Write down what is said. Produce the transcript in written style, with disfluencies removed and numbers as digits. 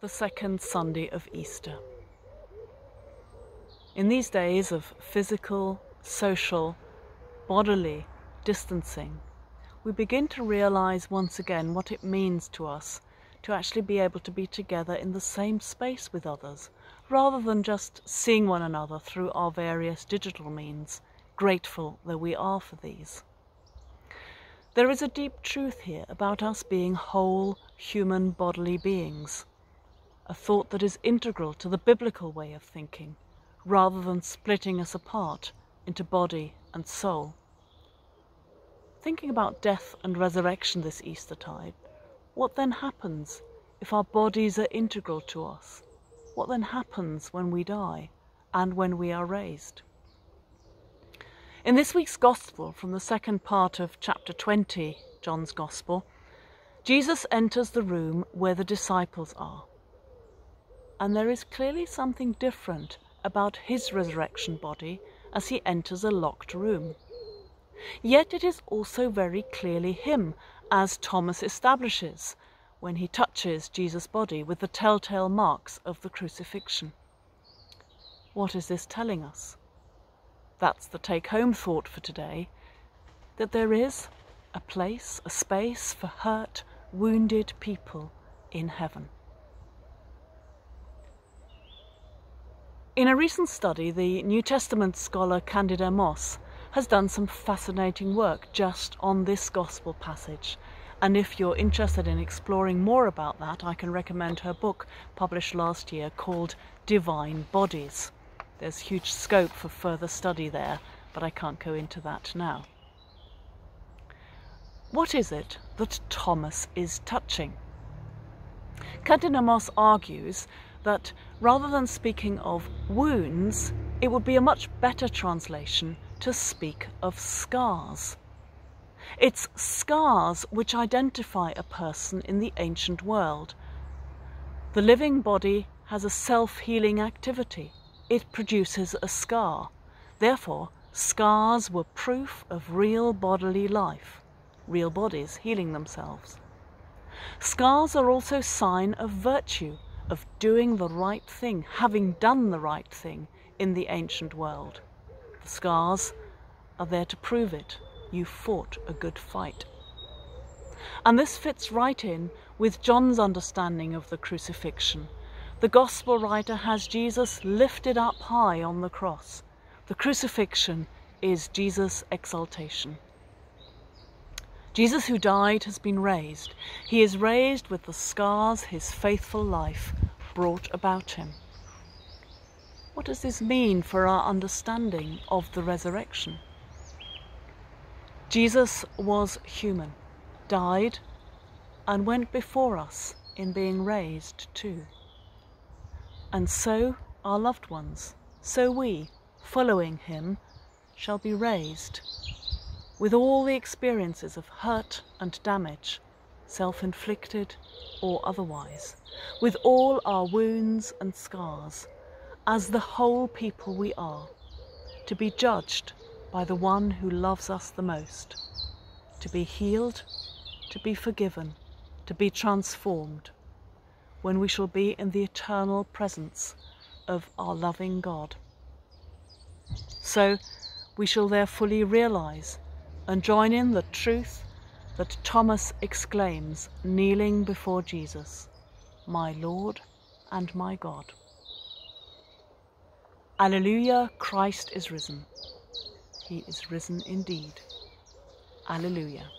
the second Sunday of Easter. In these days of physical, social, bodily distancing, we begin to realize once again what it means to us to actually be able to be together in the same space with others, rather than just seeing one another through our various digital means, grateful though we are for these. There is a deep truth here about us being whole, human, bodily beings, a thought that is integral to the biblical way of thinking, rather than splitting us apart into body and soul. Thinking about death and resurrection this Eastertide, what then happens if our bodies are integral to us? What then happens when we die and when we are raised? In this week's Gospel, from the second part of chapter 20, John's Gospel, Jesus enters the room where the disciples are. And there is clearly something different about his resurrection body as he enters a locked room. Yet it is also very clearly him, as Thomas establishes when he touches Jesus' body with the telltale marks of the crucifixion. What is this telling us? That's the take-home thought for today, that there is a place, a space for hurt, wounded people in heaven. In a recent study, the New Testament scholar Candida Moss has done some fascinating work just on this gospel passage. And if you're interested in exploring more about that, I can recommend her book published last year called Divine Bodies. There's huge scope for further study there, but I can't go into that now. What is it that Thomas is touching? Candida Moss argues that rather than speaking of wounds, it would be a much better translation to speak of scars. It's scars which identify a person in the ancient world. The living body has a self-healing activity. It produces a scar. Therefore, scars were proof of real bodily life, real bodies healing themselves. Scars are also a sign of virtue, of doing the right thing, having done the right thing in the ancient world. The scars are there to prove it. You fought a good fight. And this fits right in with John's understanding of the crucifixion. The Gospel writer has Jesus lifted up high on the cross. The crucifixion is Jesus' exaltation. Jesus who died has been raised. He is raised with the scars his faithful life brought about him. What does this mean for our understanding of the resurrection? Jesus was human, died, and went before us in being raised too. And so our loved ones, so we, following him, shall be raised with all the experiences of hurt and damage, self-inflicted or otherwise, with all our wounds and scars, as the whole people we are, to be judged by the one who loves us the most, to be healed, to be forgiven, to be transformed, when we shall be in the eternal presence of our loving God. So we shall there fully realize and join in the truth that Thomas exclaims, kneeling before Jesus, "My Lord and my God." Alleluia, Christ is risen. He is risen indeed. Alleluia.